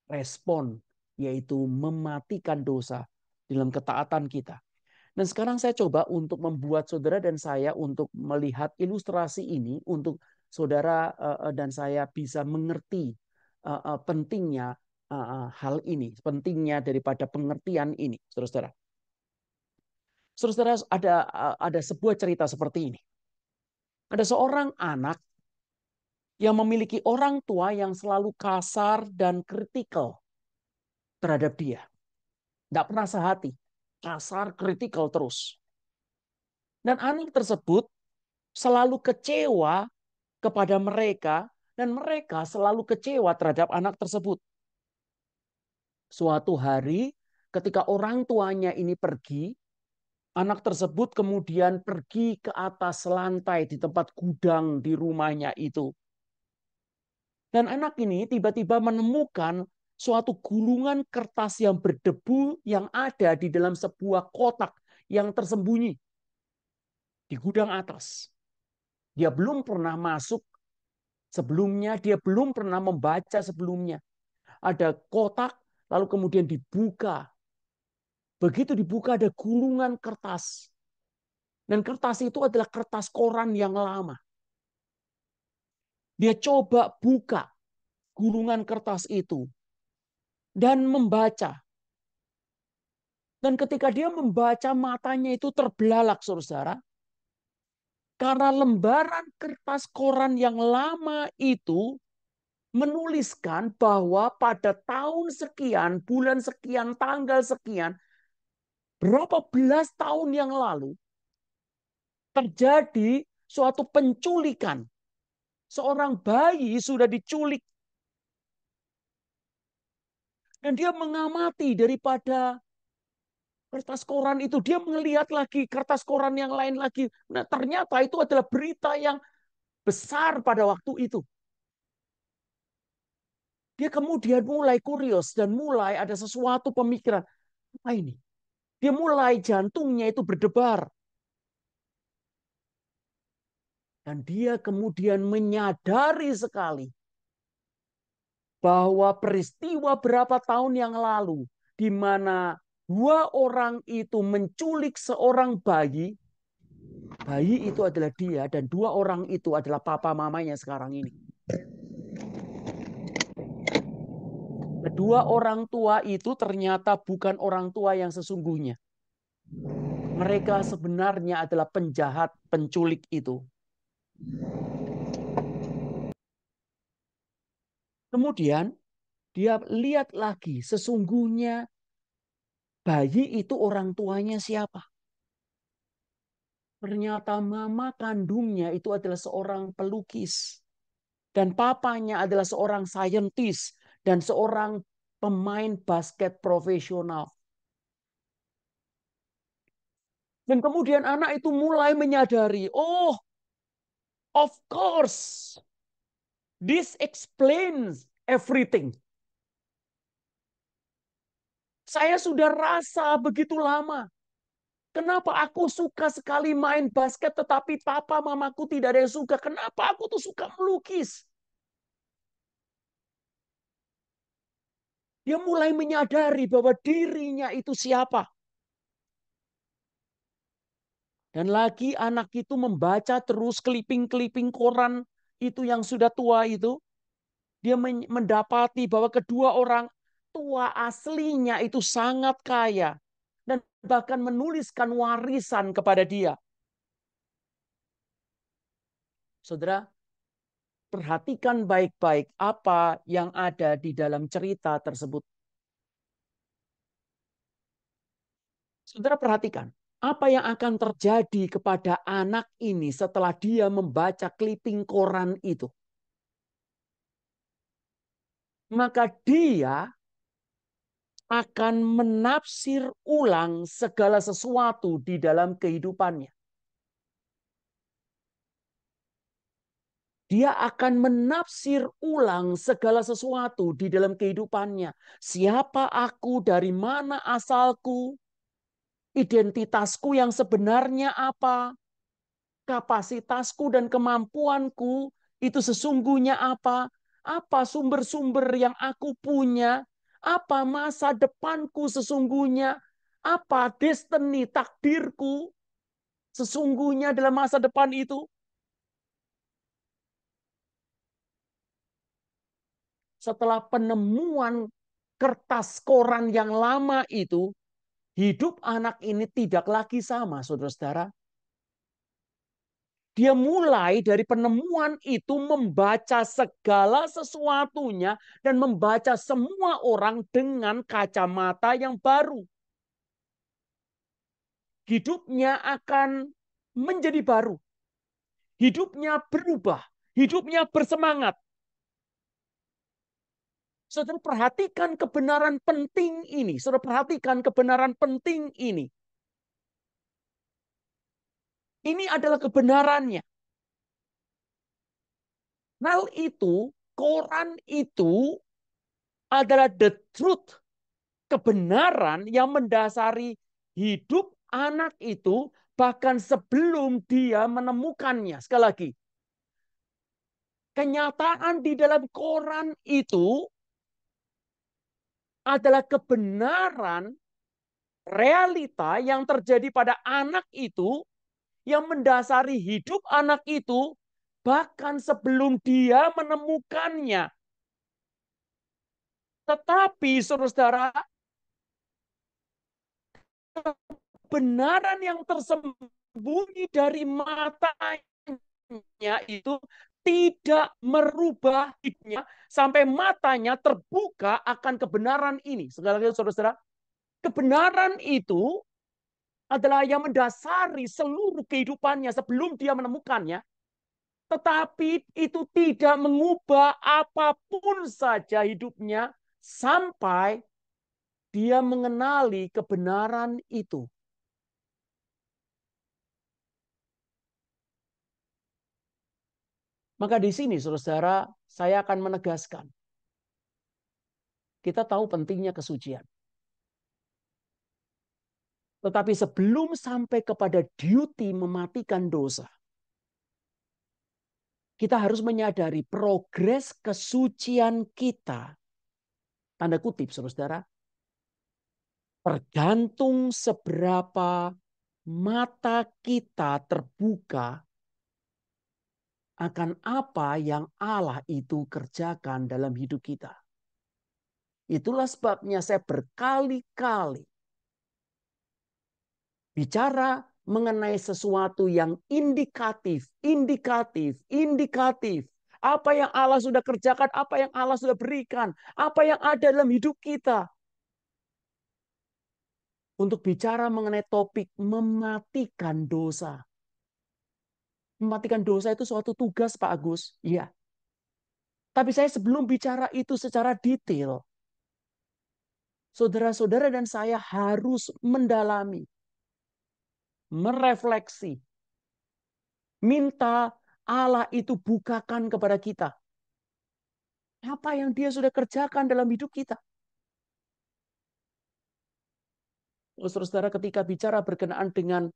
respon, yaitu mematikan dosa dalam ketaatan kita. Dan sekarang saya coba untuk membuat saudara dan saya untuk melihat ilustrasi ini, untuk saudara dan saya bisa mengerti pentingnya hal ini, pentingnya daripada pengertian ini, saudara-saudara. Saudara-saudara, ada sebuah cerita seperti ini. Ada seorang anak yang memiliki orang tua yang selalu kasar dan kritikal terhadap dia. Tidak pernah sehati. Kasar, kritikal terus. Dan anak tersebut selalu kecewa kepada mereka dan mereka selalu kecewa terhadap anak tersebut. Suatu hari ketika orang tuanya ini pergi, anak tersebut kemudian pergi ke atas lantai di tempat gudang di rumahnya itu. Dan anak ini tiba-tiba menemukan suatu gulungan kertas yang berdebu yang ada di dalam sebuah kotak yang tersembunyi di gudang atas. Dia belum pernah masuk sebelumnya, dia belum pernah membaca sebelumnya. Ada kotak, lalu kemudian dibuka. Begitu dibuka ada gulungan kertas. Dan kertas itu adalah kertas koran yang lama. Dia coba buka gulungan kertas itu dan membaca. Dan ketika dia membaca, matanya itu terbelalak, saudara. Karena lembaran kertas koran yang lama itu menuliskan bahwa pada tahun sekian, bulan sekian, tanggal sekian, berapa belas tahun yang lalu, terjadi suatu penculikan. Seorang bayi sudah diculik. Dan dia mengamati daripada kertas koran itu. Dia melihat lagi kertas koran yang lain lagi. Nah, ternyata itu adalah berita yang besar pada waktu itu. Dia kemudian mulai kurios dan mulai ada sesuatu pemikiran. Apa ini? Dia mulai jantungnya itu berdebar. Dan dia kemudian menyadari sekali bahwa peristiwa berapa tahun yang lalu di mana dua orang itu menculik seorang bayi, bayi itu adalah dia dan dua orang itu adalah papa mamanya sekarang ini. Kedua orang tua itu ternyata bukan orang tua yang sesungguhnya. Mereka sebenarnya adalah penjahat, penculik itu. Kemudian dia lihat lagi sesungguhnya bayi itu orang tuanya siapa. Ternyata mama kandungnya itu adalah seorang pelukis. Dan papanya adalah seorang saintis dan seorang pemain basket profesional. Dan kemudian anak itu mulai menyadari, oh, of course, this explains everything. Saya sudah rasa begitu lama. Kenapa aku suka sekali main basket tetapi papa mamaku tidak ada yang suka? Kenapa aku tuh suka melukis? Dia mulai menyadari bahwa dirinya itu siapa. Dan lagi anak itu membaca terus clipping-clipping koran itu yang sudah tua itu. Dia mendapati bahwa kedua orang tua aslinya itu sangat kaya. Dan bahkan menuliskan warisan kepada dia. Saudara, perhatikan baik-baik apa yang ada di dalam cerita tersebut. Saudara perhatikan. Apa yang akan terjadi kepada anak ini setelah dia membaca clipping koran itu? Maka dia akan menafsir ulang segala sesuatu di dalam kehidupannya. Dia akan menafsir ulang segala sesuatu di dalam kehidupannya. Siapa aku, dari mana asalku, identitasku yang sebenarnya apa, kapasitasku dan kemampuanku itu sesungguhnya apa sumber-sumber yang aku punya, apa masa depanku sesungguhnya, apa destiny, takdirku sesungguhnya dalam masa depan itu. Setelah penemuan kertas koran yang lama itu, hidup anak ini tidak lagi sama, saudara-saudara. Dia mulai dari penemuan itu membaca segala sesuatunya dan membaca semua orang dengan kacamata yang baru. Hidupnya akan menjadi baru. Hidupnya berubah. Hidupnya bersemangat. Saudara perhatikan kebenaran penting ini. Saudara perhatikan kebenaran penting ini. Ini adalah kebenarannya. Hal itu, koran itu adalah the truth, kebenaran yang mendasari hidup anak itu bahkan sebelum dia menemukannya. Sekali lagi, kenyataan di dalam koran itu adalah kebenaran realita yang terjadi pada anak itu yang mendasari hidup anak itu bahkan sebelum dia menemukannya. Tetapi saudara-saudara, kebenaran yang tersembunyi dari matanya itu tidak merubah hidupnya sampai matanya terbuka akan kebenaran ini. Sekali lagi saudara-saudara, kebenaran itu adalah yang mendasari seluruh kehidupannya sebelum dia menemukannya. Tetapi itu tidak mengubah apapun saja hidupnya sampai dia mengenali kebenaran itu. Maka di sini, saudara-saudara, saya akan menegaskan. Kita tahu pentingnya kesucian. Tetapi sebelum sampai kepada duty mematikan dosa, kita harus menyadari progres kesucian kita, tanda kutip, saudara-saudara, tergantung seberapa mata kita terbuka akan apa yang Allah itu kerjakan dalam hidup kita. Itulah sebabnya saya berkali-kali bicara mengenai sesuatu yang indikatif, indikatif, indikatif. Apa yang Allah sudah kerjakan, apa yang Allah sudah berikan, apa yang ada dalam hidup kita. Untuk bicara mengenai topik mematikan dosa. Mematikan dosa itu suatu tugas, Pak Agus. Iya. Tapi saya sebelum bicara itu secara detail, saudara-saudara dan saya harus mendalami, merefleksi, minta Allah itu bukakan kepada kita apa yang dia sudah kerjakan dalam hidup kita. Saudara-saudara, ketika bicara berkenaan dengan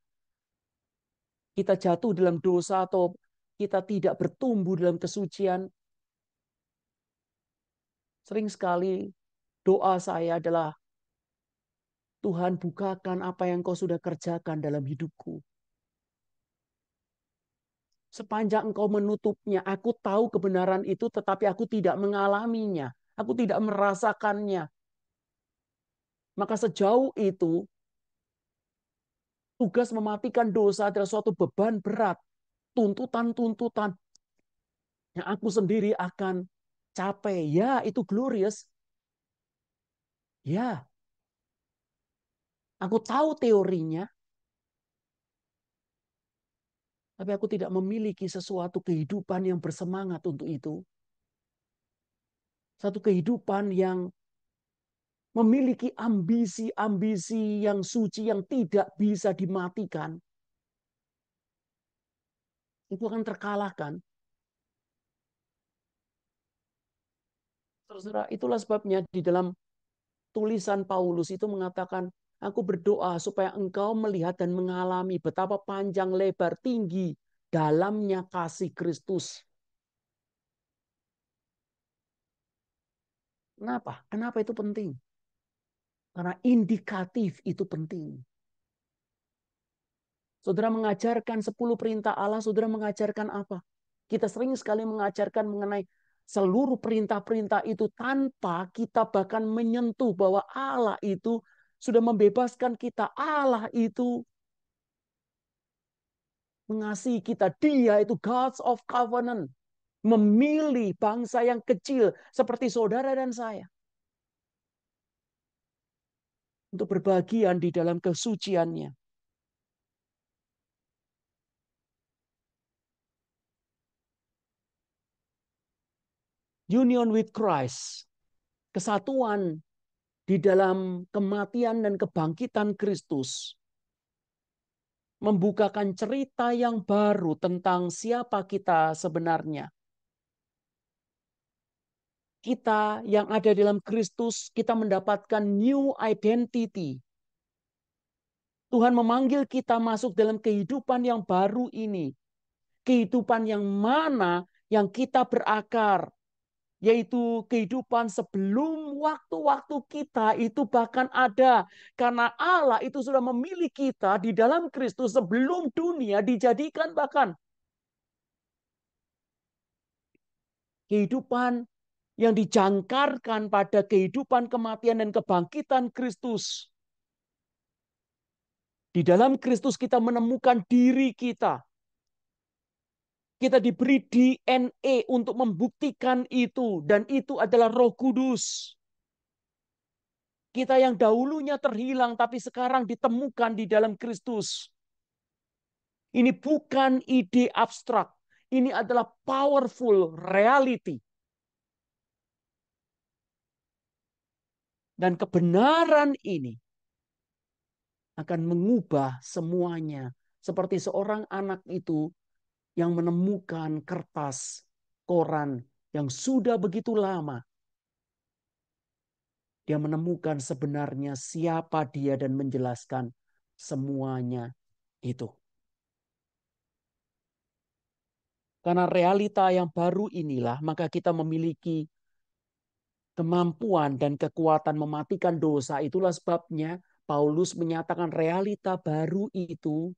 kita jatuh dalam dosa atau kita tidak bertumbuh dalam kesucian, sering sekali doa saya adalah, Tuhan bukakan apa yang kau sudah kerjakan dalam hidupku. Sepanjang engkau menutupnya, aku tahu kebenaran itu tetapi aku tidak mengalaminya. Aku tidak merasakannya. Maka sejauh itu, tugas mematikan dosa adalah suatu beban berat. Tuntutan-tuntutan yang aku sendiri akan capai. Ya, itu glorious. Ya, aku tahu teorinya. Tapi aku tidak memiliki sesuatu kehidupan yang bersemangat untuk itu. Satu kehidupan yang memiliki ambisi-ambisi yang suci yang tidak bisa dimatikan. Itu akan terkalahkan. Saudara, itulah sebabnya di dalam tulisan Paulus itu mengatakan, aku berdoa supaya engkau melihat dan mengalami betapa panjang, lebar, tinggi, dalamnya kasih Kristus. Kenapa? Kenapa itu penting? Karena indikatif itu penting. Saudara mengajarkan 10 perintah Allah, saudara mengajarkan apa? Kita sering sekali mengajarkan mengenai seluruh perintah-perintah itu tanpa kita bahkan menyentuh bahwa Allah itu sudah membebaskan kita. Allah itu mengasihi kita. Dia itu Gods of Covenant. Memilih bangsa yang kecil seperti saudara dan saya. Untuk berbagian di dalam kesuciannya. Union with Christ. Kesatuan di dalam kematian dan kebangkitan Kristus membukakan cerita yang baru tentang siapa kita sebenarnya. Kita yang ada dalam Kristus, kita mendapatkan new identity. Tuhan memanggil kita masuk dalam kehidupan yang baru ini. Kehidupan yang mana yang kita berakar, yaitu kehidupan sebelum waktu-waktu kita itu bahkan ada. Karena Allah itu sudah memilih kita di dalam Kristus sebelum dunia dijadikan bahkan. Kehidupan yang dijangkarkan pada kehidupan kematian dan kebangkitan Kristus. Di dalam Kristus kita menemukan diri kita. Kita diberi DNA untuk membuktikan itu. Dan itu adalah Roh Kudus. Kita yang dahulunya terhilang tapi sekarang ditemukan di dalam Kristus. Ini bukan ide abstrak. Ini adalah powerful reality. Dan kebenaran ini akan mengubah semuanya. Seperti seorang anak itu yang menemukan kertas koran yang sudah begitu lama. Dia menemukan sebenarnya siapa dia dan menjelaskan semuanya itu. Karena realita yang baru inilah, maka kita memiliki kemampuan dan kekuatan mematikan dosa. Itulah sebabnya Paulus menyatakan realita baru itu,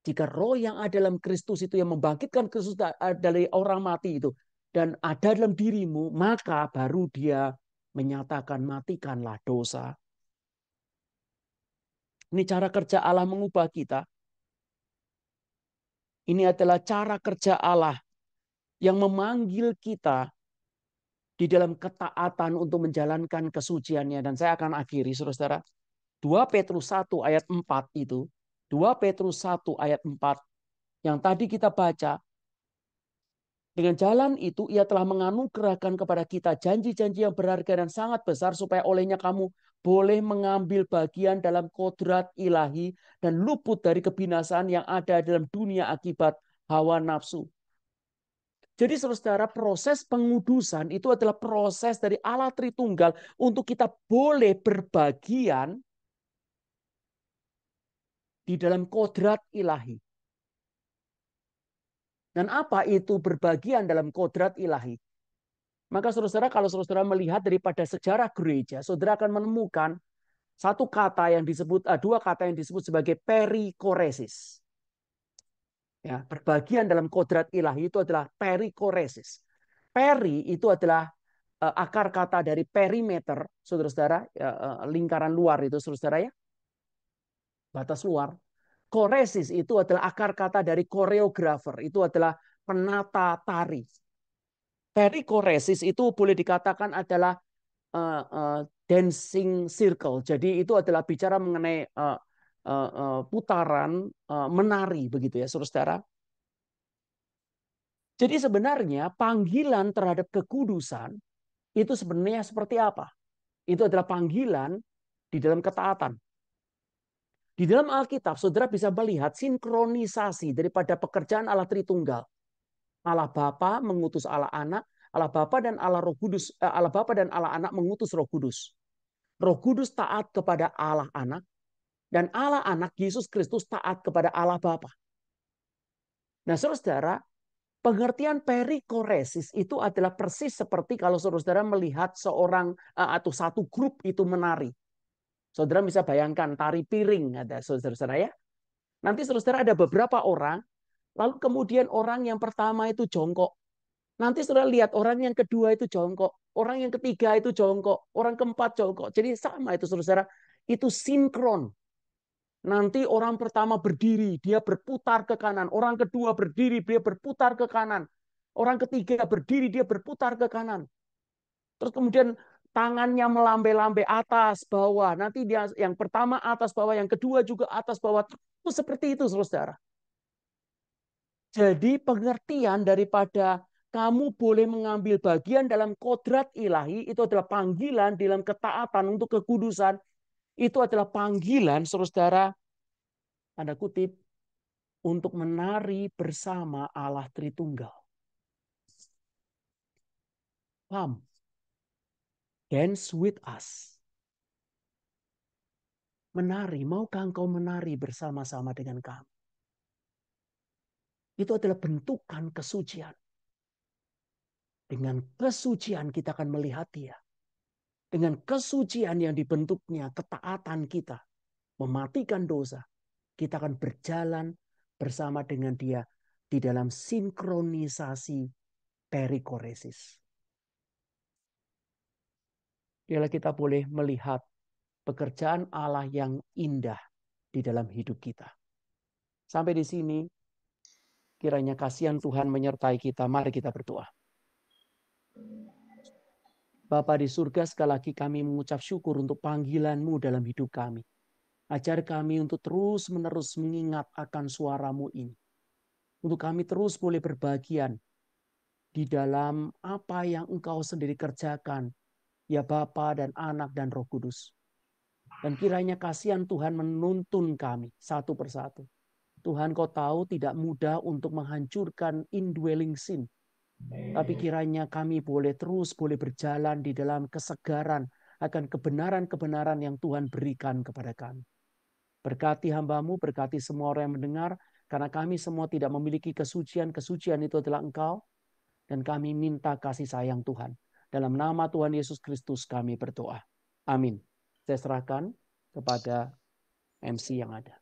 jika roh yang ada dalam Kristus itu yang membangkitkan Kristus dari orang mati itu, dan ada dalam dirimu, maka baru dia menyatakan matikanlah dosa. Ini cara kerja Allah mengubah kita. Ini adalah cara kerja Allah yang memanggil kita di dalam ketaatan untuk menjalankan kesuciannya. Dan saya akan akhiri, saudara-saudara. 2 Petrus 1 ayat 4 itu. 2 Petrus 1 ayat 4. Yang tadi kita baca. Dengan jalan itu ia telah menganugerahkan kepada kita janji-janji yang berharga dan sangat besar supaya olehnya kamu boleh mengambil bagian dalam kodrat ilahi dan luput dari kebinasaan yang ada dalam dunia akibat hawa nafsu. Jadi saudara, proses pengudusan itu adalah proses dari Allah Tritunggal untuk kita boleh berbagian di dalam kodrat ilahi. Dan apa itu berbagian dalam kodrat ilahi? Maka saudara, kalau saudara melihat daripada sejarah gereja, saudara akan menemukan satu kata yang disebut, dua kata yang disebut sebagai perikoresis. Ya, berbagian dalam kodrat ilahi itu adalah perikoresis. Peri itu adalah akar kata dari perimeter, saudara-saudara, lingkaran luar itu, saudara-saudara ya, batas luar. Koresis itu adalah akar kata dari koreografer, itu adalah penata tari. Perikoresis itu boleh dikatakan adalah dancing circle. Jadi itu adalah bicara mengenai putaran menari begitu ya, saudara. Jadi sebenarnya panggilan terhadap kekudusan itu sebenarnya seperti apa? Itu adalah panggilan di dalam ketaatan. Di dalam Alkitab, saudara bisa melihat sinkronisasi daripada pekerjaan Allah Tritunggal. Allah Bapa mengutus Allah Anak, Allah Bapa dan Allah Roh Kudus, Allah Bapa dan Allah Anak mengutus Roh Kudus. Roh Kudus taat kepada Allah Anak, dan Allah Anak Yesus Kristus taat kepada Allah Bapa. Nah, saudara, pengertian perikoresis itu adalah persis seperti kalau saudara melihat seorang atau satu grup itu menari. Saudara bisa bayangkan tari piring ada saudara-saudara ya. Nanti saudara ada beberapa orang, lalu kemudian orang yang pertama itu jongkok. Nanti saudara lihat orang yang kedua itu jongkok, orang yang ketiga itu jongkok, orang keempat jongkok. Jadi sama itu saudara, itu sinkron. Nanti orang pertama berdiri, dia berputar ke kanan. Orang kedua berdiri, dia berputar ke kanan. Orang ketiga berdiri, dia berputar ke kanan. Terus kemudian tangannya melambai-lambai atas, bawah. Nanti dia yang pertama atas, bawah. Yang kedua juga atas, bawah. Itu seperti itu, saudara. Jadi pengertian daripada kamu boleh mengambil bagian dalam kodrat ilahi, itu adalah panggilan dalam ketaatan untuk kekudusan. Itu adalah panggilan, saudara, tanda kutip, untuk menari bersama Allah Tritunggal. Paham? Dance with us. Menari, maukah engkau menari bersama-sama dengan kami? Itu adalah bentukan kesucian. Dengan kesucian kita akan melihat dia. Dengan kesucian yang dibentuknya, ketaatan kita, mematikan dosa, kita akan berjalan bersama dengan dia di dalam sinkronisasi perikoresis. Biarlah kita boleh melihat pekerjaan Allah yang indah di dalam hidup kita. Sampai di sini, kiranya kasihan Tuhan menyertai kita. Mari kita berdoa. Bapa di surga, sekali lagi kami mengucap syukur untuk panggilan-Mu dalam hidup kami. Ajar kami untuk terus-menerus mengingat akan suara-Mu ini. Untuk kami terus boleh berbagian di dalam apa yang Engkau sendiri kerjakan, ya Bapa dan Anak dan Roh Kudus. Dan kiranya kasihan Tuhan menuntun kami satu persatu. Tuhan, Kau tahu tidak mudah untuk menghancurkan indwelling sin. Tapi kiranya kami boleh berjalan di dalam kesegaran akan kebenaran-kebenaran yang Tuhan berikan kepada kami. Berkati hamba-Mu, berkati semua orang yang mendengar, karena kami semua tidak memiliki kesucian. Kesucian itu adalah Engkau. Dan kami minta kasih sayang Tuhan. Dalam nama Tuhan Yesus Kristus kami berdoa. Amin. Saya serahkan kepada MC yang ada.